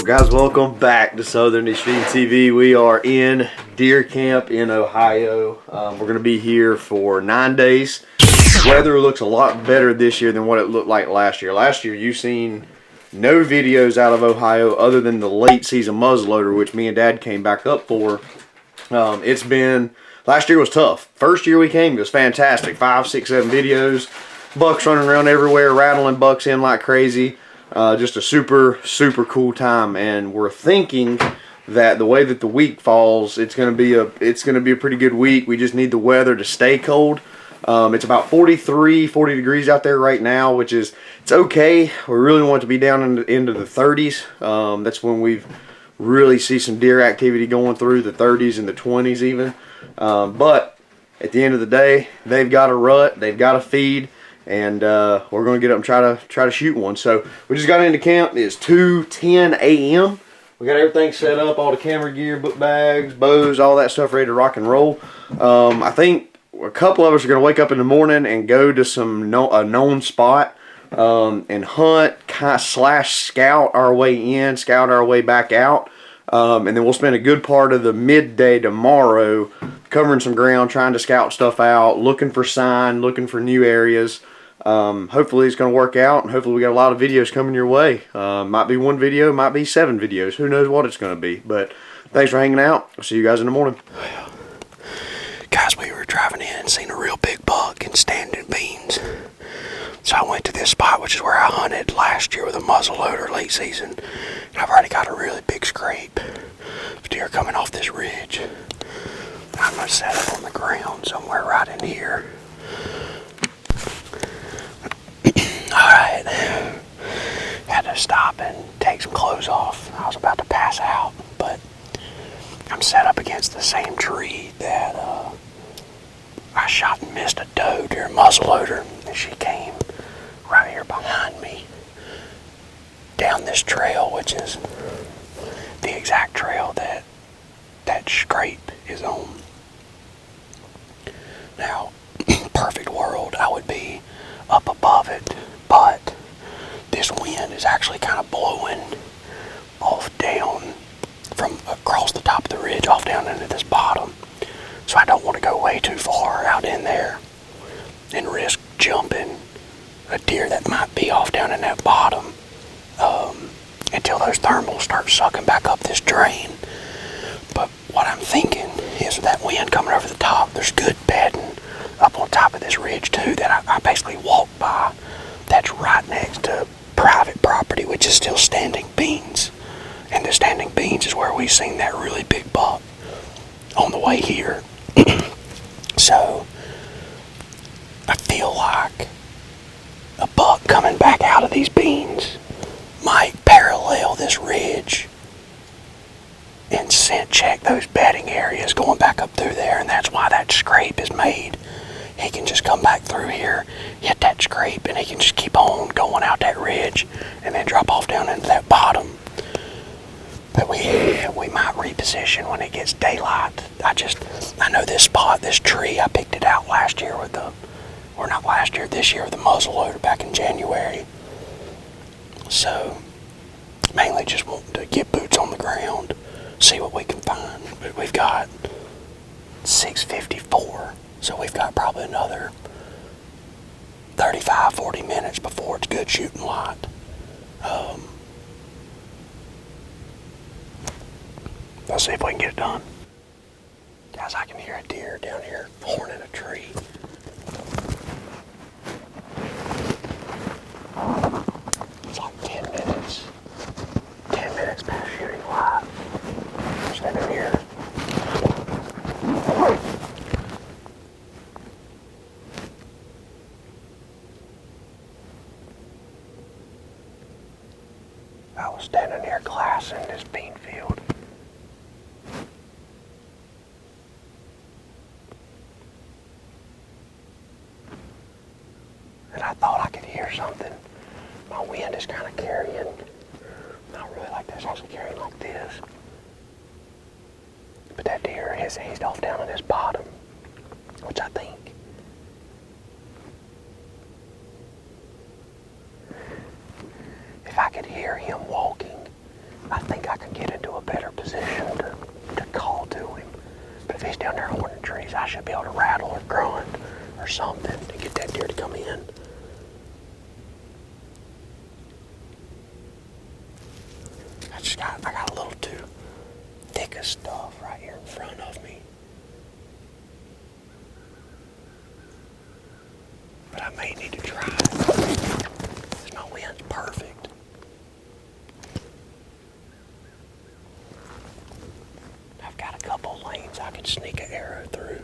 Guys, welcome back to Southern Extreme TV. We are in deer camp in Ohio. We're going to be here for 9 days. Weather looks a lot better this year than what it looked like last year. Last year you've seen no videos out of Ohio other than the late season muzzleloader, which me and Dad came back up for. Last year was tough. First year we came, it was fantastic. 5, 6, 7 videos. Bucks running around everywhere, rattling bucks in like crazy. Just a super cool time, and we're thinking that the way that the week falls, it's gonna be a pretty good week. We just need the weather to stay cold. It's about 40 degrees out there right now, which is it's okay. We really want it to be down into the 30s. That's when we really see some deer activity going through the 30s and the 20s even. But at the end of the day, they've got a rut, they've got a feed. And we're going to get up and try to shoot one. So we just got into camp. It's 2:10 a.m. We got everything set up, all the camera gear, book bags, bows, all that stuff ready to rock and roll. I think a couple of us are going to wake up in the morning and go to a known spot and hunt, scout our way in, scout our way back out. And then we'll spend a good part of the midday tomorrow covering some ground, trying to scout stuff out, looking for sign, looking for new areas. Hopefully it's going to work out, and hopefully we got a lot of videos coming your way. Might be one video, might be 7 videos. Who knows what it's going to be. But thanks for hanging out. I'll see you guys in the morning. Guys, we were driving in and seen a real big buck in standing beans. So I went to this spot, which is where I hunted last year with a muzzleloader late season. And I've already got a really big scrape of deer coming off this ridge. I'm going to set up on the ground somewhere right in here. Alright, had to stop and take some clothes off. I was about to pass out, but I'm set up against the same tree that I shot and missed a doe during muzzleloader, and she came right here behind me down this trail, which is the exact trail that scrape is on. Now, perfect world, I would be up above it, but this wind is actually kind of blowing off down from across the top of the ridge off down into this bottom. So I don't want to go way too far out in there and risk jumping a deer that might be off down in that bottom until those thermals start sucking back up this drain. But what I'm thinking is with that wind coming over the top, there's good bedding up on top of this ridge too that I basically walk by. That's right next to private property, which is still standing beans. And the standing beans is where we seen that really big buck on the way here. So I feel like a buck coming back out of these beans might parallel this ridge and scent check those bedding areas going back up through there, and that's why that scrape is made. He can just come back through here, hit that scrape, and he can just keep on going out that ridge and then drop off down into that bottom. But we might reposition when it gets daylight. I know this spot, this tree, I picked it out last year with this year with the muzzleloader back in January. So, mainly just wanting to get boots on the ground, see what we can find. But we've got 6:54, so we've got probably another 35, 40 minutes before it's good shooting light. Let's see if we can get it done. Guys, I can hear a deer down here horning a tree. It's like 10 minutes. 10 minutes past shooting light. I'm standing here. I was standing here glassing this bean field. And I thought I could hear something. My wind is kind of carrying, not really like this, actually carrying like this. But that deer has eased off down in this bottom, which I think if I could hear him walking, I think should be able to rattle or grunt or something to get that deer to come in. I got a little too thick of stuff right here in front of me. But I may need to try it. 'Cause my wind's perfect. I've got a couple lanes I could sneak an arrow through.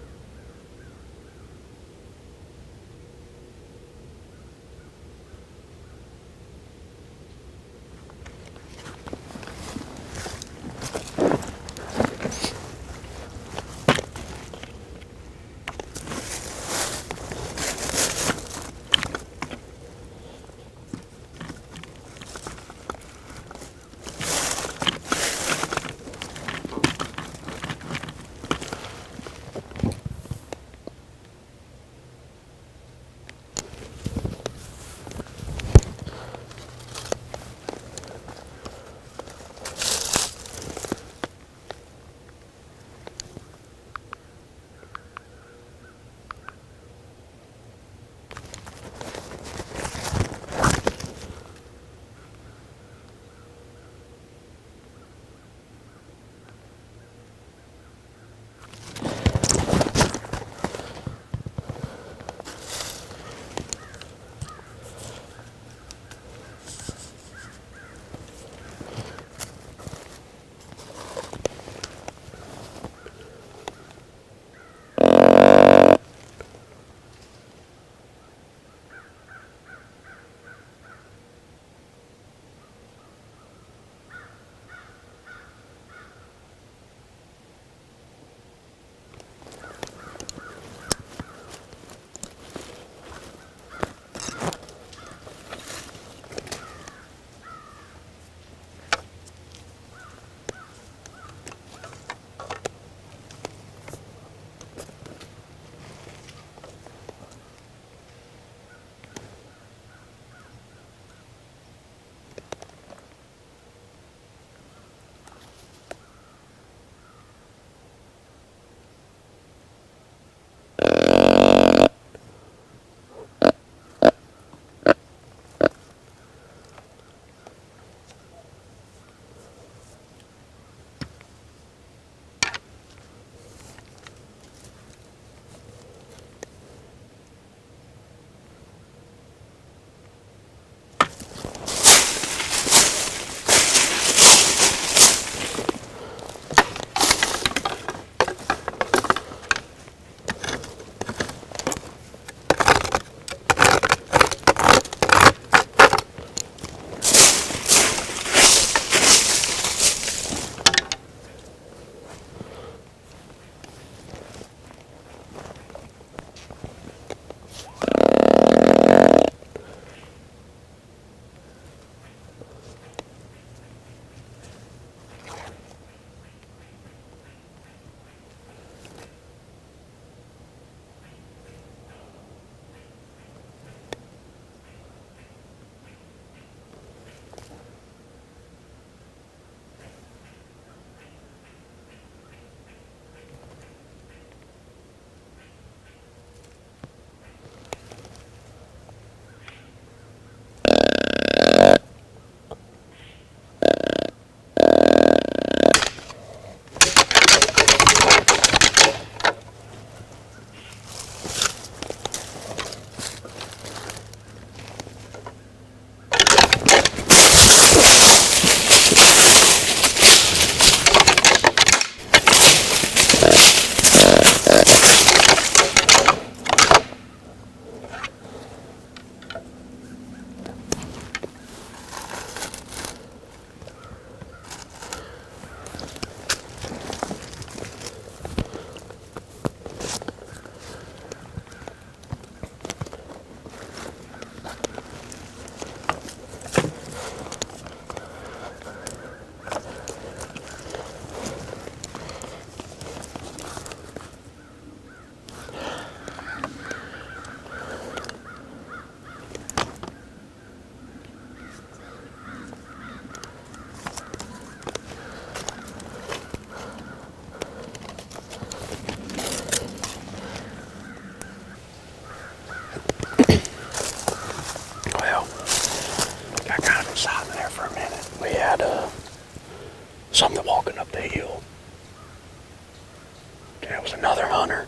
It was another hunter.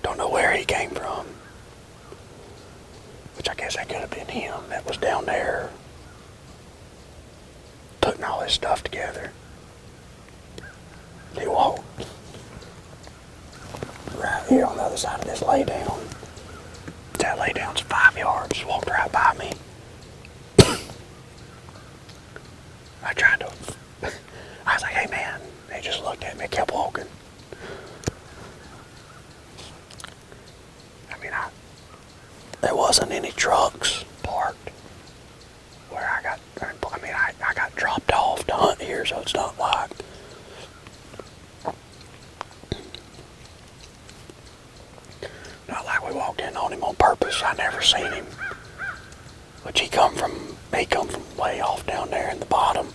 Don't know where he came from. Which I guess that could have been him that was down there putting all his stuff together. He walked right here on the other side of this laydown. That laydown's 5 yards. Just walked right by me. I tried to. I was like, hey man. He just looked at me and kept walking. I mean, there wasn't any trucks parked where I got. I mean, I got dropped off to hunt here, so it's not like. Not like we walked in on him on purpose. I never seen him. Which he come from way off down there in the bottom.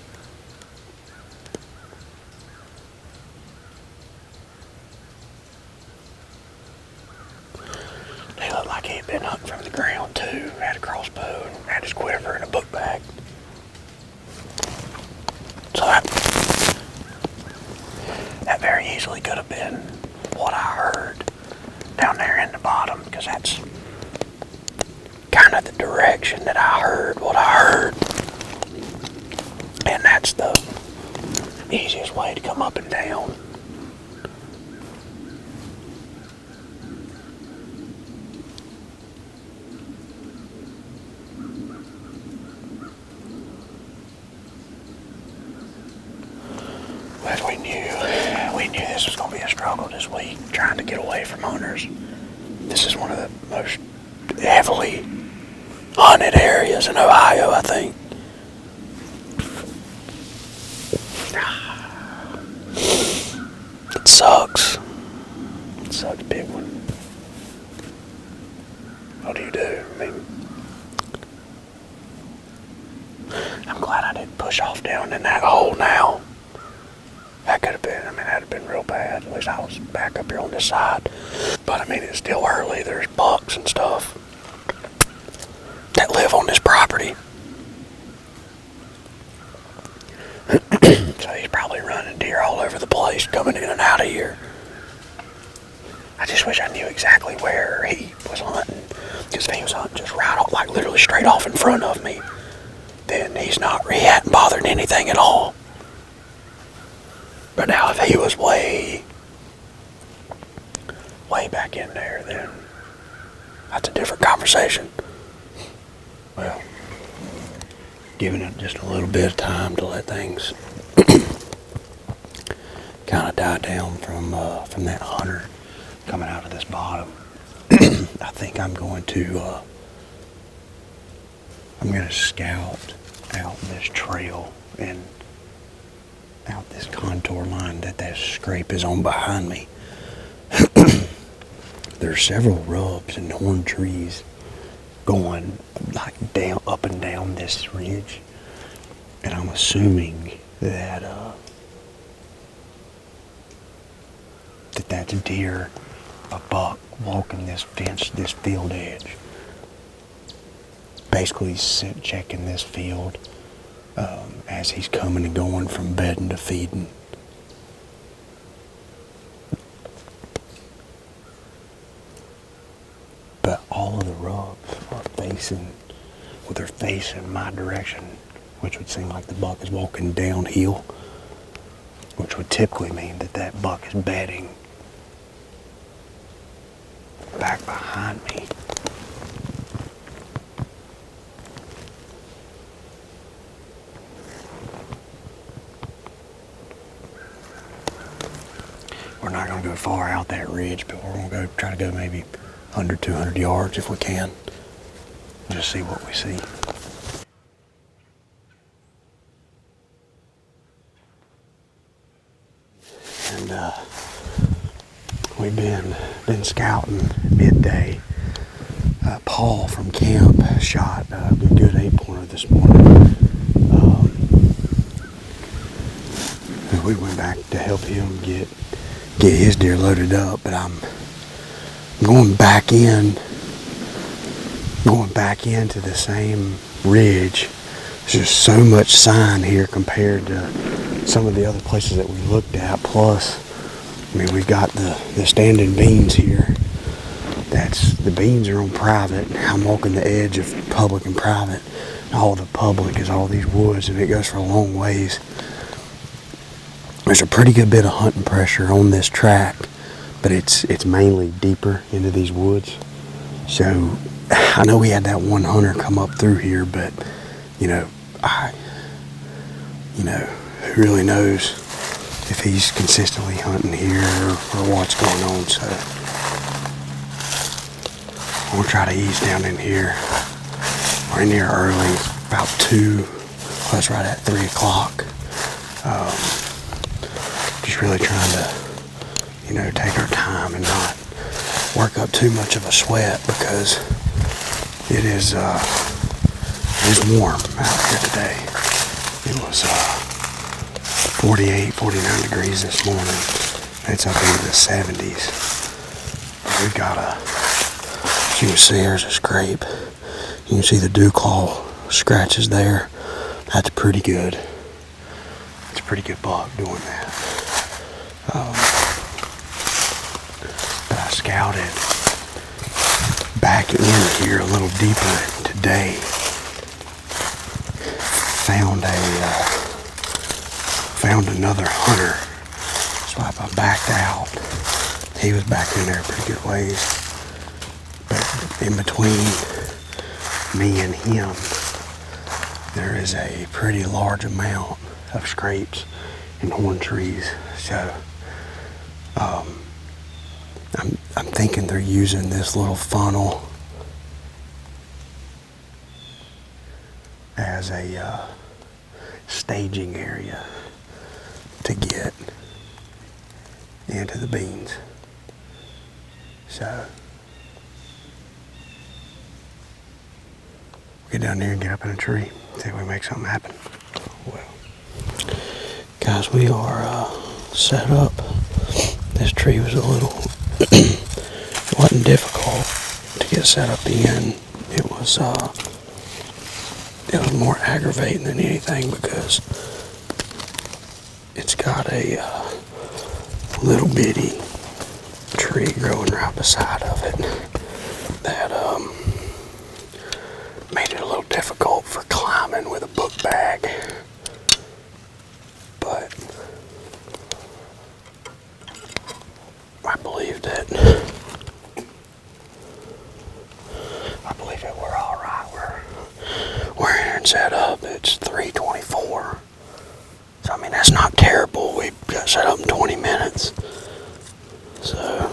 He looked like he had been hunting from the ground too. Had a crossbow and had his quiver and a book bag. So that very easily could have been what I heard down there in the bottom, because that's kind of the direction that I heard what I heard. And that's the easiest way to come up and down. As we knew this was going to be a struggle this week, trying to get away from hunters. This is one of the most heavily hunted areas in Ohio, I think. It sucks. It sucks big one. What do you do? I mean, I'm glad I didn't push off down in that hole now. That could have been, I mean, that'd have been real bad. At least I was back up here on this side. But I mean, it's still early. There's bucks and stuff that live on this property. So he's probably running deer all over the place, coming in and out of here. I just wish I knew exactly where he was hunting. Because if he was hunting just right off, like literally straight off in front of me, then he hadn't bothered anything at all. But now if he was way back in there, then that's a different conversation. Well, giving it just a little bit of time to let things kind of die down from that hunter coming out of this bottom. I think I'm going to scout out this trail and out this contour line that scrape is on behind me. There's several rubs and horn trees going like down, up and down this ridge, and I'm assuming that that's a deer, a buck walking this fence, this field edge. Basically, checking this field as he's coming and going from bedding to feeding. But all of the rubs are they're facing my direction, which would seem like the buck is walking downhill, which would typically mean that buck is bedding back behind me. We're not going to go far out that ridge, but we're going to try to go maybe 100, 200 yards if we can. Just see what we see. And we've been scouting midday. Paul from camp shot a good 8-pointer this morning. We went back to help him get his deer loaded up, but I'm going back into the same ridge. There's just so much sign here compared to some of the other places that we looked at. Plus, I mean, we've got the standing beans here. The beans are on private. I'm walking the edge of public and private. All the public is all these woods, and it goes for a long ways. There's a pretty good bit of hunting pressure on this track, but it's mainly deeper into these woods. So I know we had that one hunter come up through here, but who really knows if he's consistently hunting here or what's going on. So we'll try to ease down in here. We're in here early, about 2. That's right at 3 o'clock. Just really trying to, take our time and not work up too much of a sweat, because it is warm out here today. It was 48, 49 degrees this morning. It's up into the 70s. We've got as you can see, there's a scrape. You can see the dew claw scratches there. That's pretty good. It's a pretty good buck doing that. But I scouted back in here a little deeper today. Found another hunter. So I backed out. He was back in there a pretty good ways. But in between me and him, there is a pretty large amount of scrapes and horn trees. So I'm thinking they're using this little funnel as a staging area to get into the beans. So we'll get down there and get up in a tree, see if we make something happen. Well, guys, we are set up. This tree was a little, it wasn't difficult to get set up in. It was more aggravating than anything, because it's got a little bitty tree growing right beside of it that made it a little difficult for climbing with a book bag. But I believe that we're all right. We're here and set up. It's 3:24. So I mean, that's not terrible. We got set up in 20 minutes. So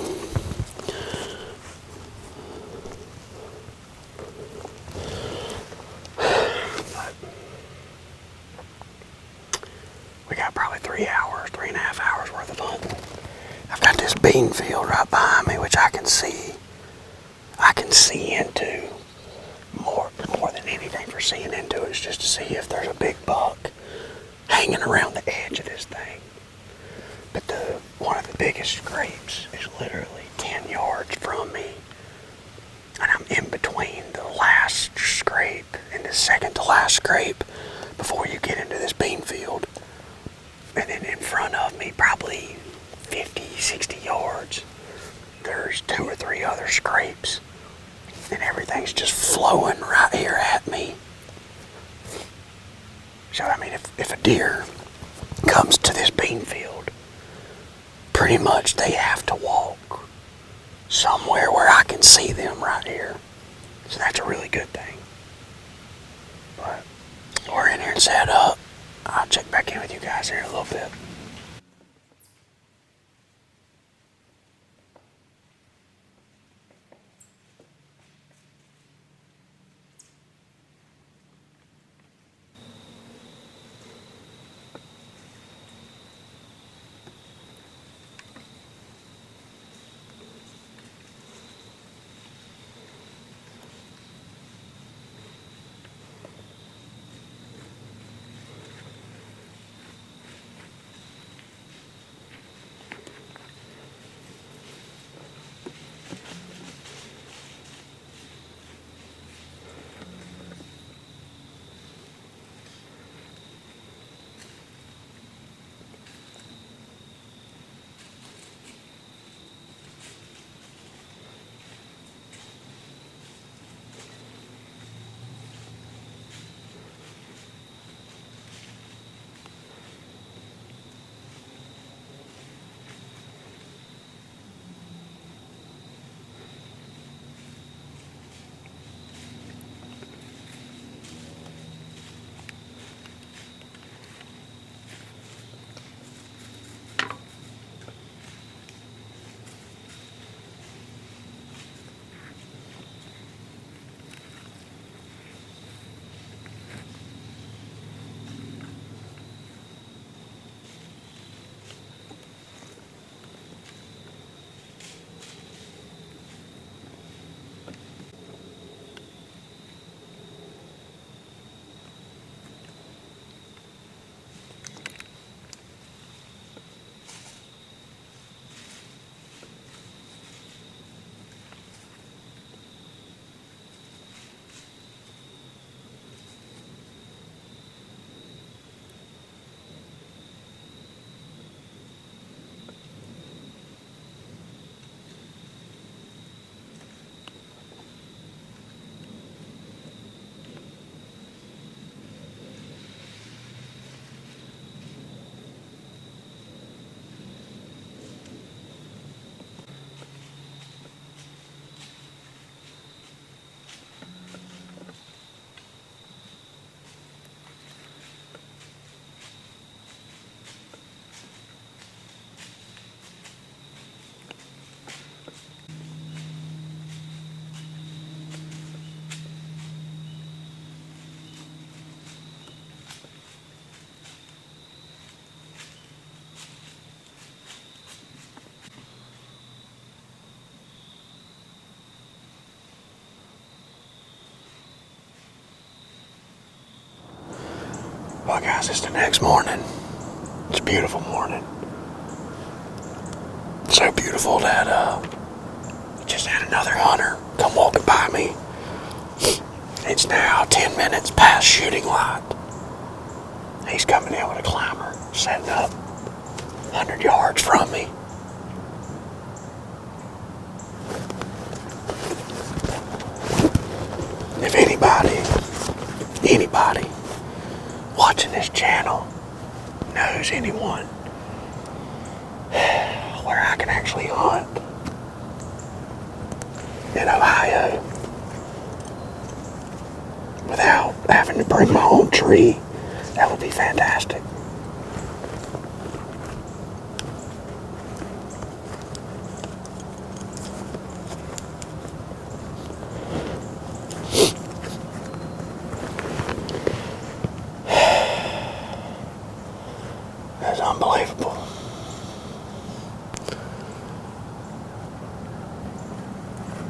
we got probably 3.5 hours worth of hunting. I've got this bean field right behind me, which I can see into. More than anything for seeing into it is just to see if there's a big buck hanging around the edge of this thing. But one of the biggest scrapes is literally 10 yards from me. And I'm in between the last scrape and the second to last scrape before you get into this bean field. And then in front of me, probably 50, 60 yards, there's 2 or 3 other scrapes. And everything's just flowing right here at me. So, I mean, if a deer comes to this bean field, pretty much they have to walk somewhere where I can see them right here. So that's a really good thing. But we're in here and set up. I'll check back in with you guys here in a little bit. Well, guys, it's the next morning. It's a beautiful morning. So beautiful that just had another hunter come walking by me. It's now 10 minutes past shooting light. He's coming in with a climber, setting up 100 yards from me. If anybody watching this channel knows anyone where I can actually hunt in Ohio without having to bring my own tree, that would be fantastic. That's unbelievable.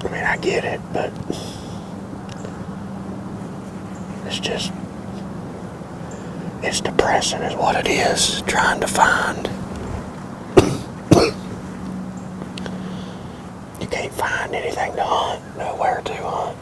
I mean, I get it, but it's depressing is what it is, trying to find. You can't find anything to hunt, nowhere to hunt.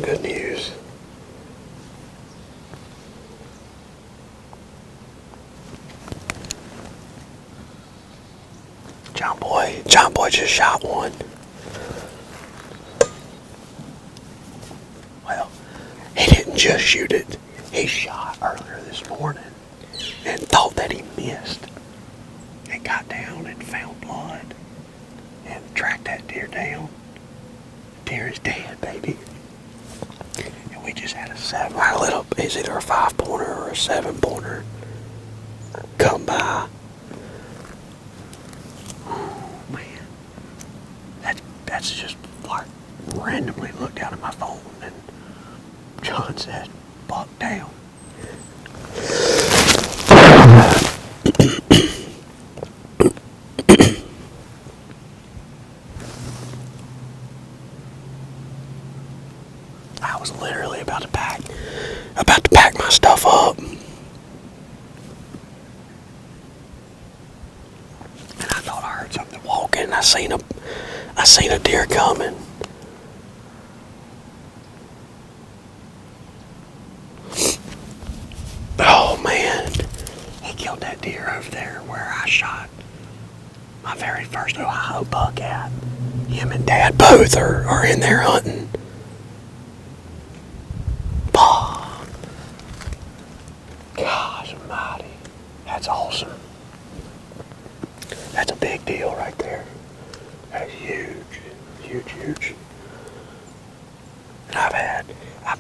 some good news. John Boy just shot one. Well, he didn't just shoot it. He shot earlier this morning and thought that he missed. And got down and found blood and tracked that deer down. The deer is dead, baby. And we just had a little, is it a 5-pointer or a 7-pointer come by. Oh man, that's just like randomly looked down at my phone and John said, "Buck down." I was literally about to pack my stuff up. And I thought I heard something walking. I seen a deer coming. Oh man, he killed that deer over there where I shot my very first Ohio buck at. Him and Dad both are in there hunting. Gosh almighty, that's awesome. That's a big deal right there. That's huge, huge, huge. And I've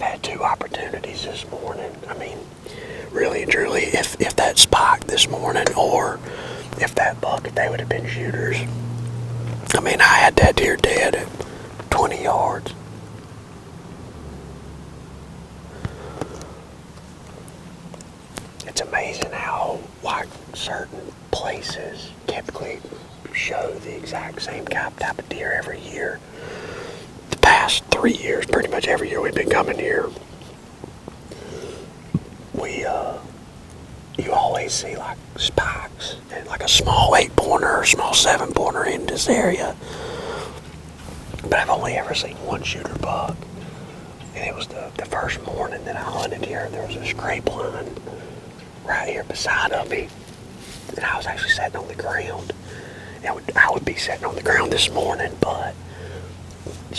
had 2 opportunities this morning. I mean, really and truly, if that spike this morning or if that buck, if they would have been shooters. I mean, I had that deer dead at 20 yards. It's amazing how, like, certain places typically show the exact same type of deer every year. The past 3 years, pretty much every year we've been coming here, you always see like spikes and like a small 8-pointer or small 7-pointer in this area. But I've only ever seen 1 shooter buck. And it was the first morning that I hunted here. There was a scrape line right here beside of me. And I was actually sitting on the ground. And I would be sitting on the ground this morning, but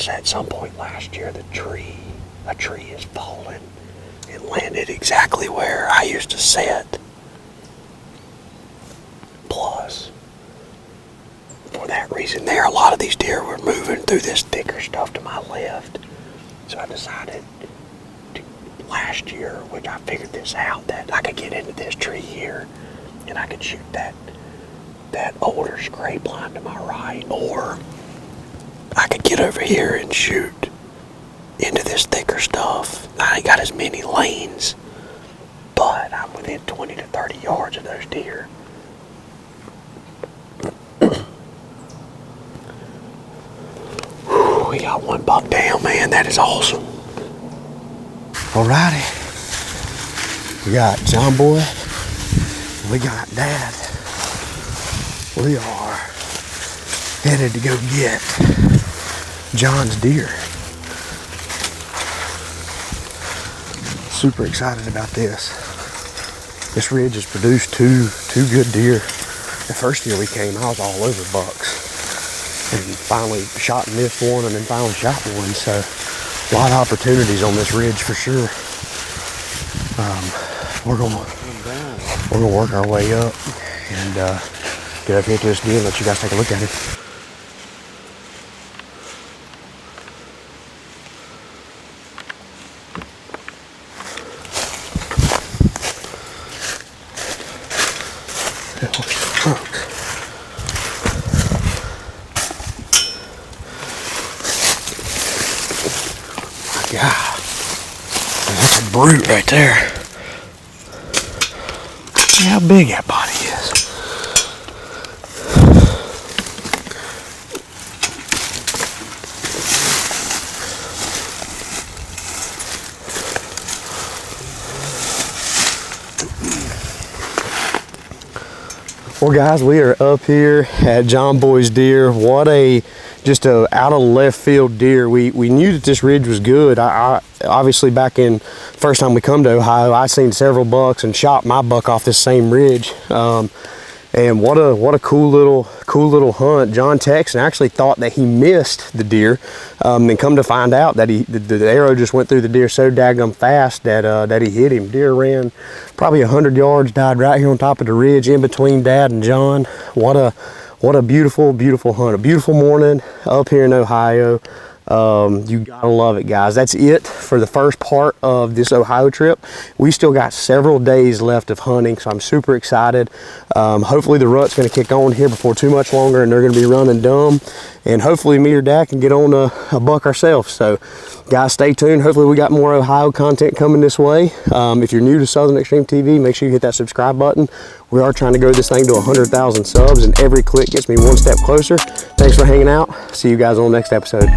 at some point last year, a tree has fallen. It landed exactly where I used to sit. Plus, for that reason there, a lot of these deer were moving through this thicker stuff to my left. So I decided last year, which I figured this out, that I could get into this tree here and I could shoot that older scrape line to my right, or I could get over here and shoot into this thicker stuff. I ain't got as many lanes, but I'm within 20 to 30 yards of those deer. We got 1 buck down, man. That is awesome. Alrighty. We got John Boy. We got Dad. We are headed to go get John's deer. Super excited about this. This ridge has produced two good deer. The first year we came, I was all over bucks. And finally shot and missed one, and then finally shot one. So a lot of opportunities on this ridge for sure. We're gonna work our way up and get up here to this deer and let you guys take a look at it. God, that's a brute right there. See how big that body is. Well, guys, we are up here at John Boy's deer. What a just a out of left field deer. We knew that this ridge was good. I obviously back in first time we come to Ohio, I seen several bucks and shot my buck off this same ridge. And what a cool little hunt. John texted and actually thought that he missed the deer, and come to find out that the arrow just went through the deer so daggum fast that he hit him. Deer ran probably 100 yards, died right here on top of the ridge in between Dad and John. What a beautiful hunt. A beautiful morning up here in Ohio. You gotta love it, guys. That's it for the first part of this Ohio trip. We still got several days left of hunting, so I'm super excited. Hopefully the rut's gonna kick on here before too much longer and they're gonna be running dumb, and hopefully me or Dad can get on a buck ourselves. So guys, stay tuned. Hopefully we got more Ohio content coming this way. If you're new to Southern Extreme TV, make sure you hit that subscribe button. We are trying to grow this thing to 100,000 subs, and every click gets me one step closer. Thanks for hanging out. See you guys on the next episode.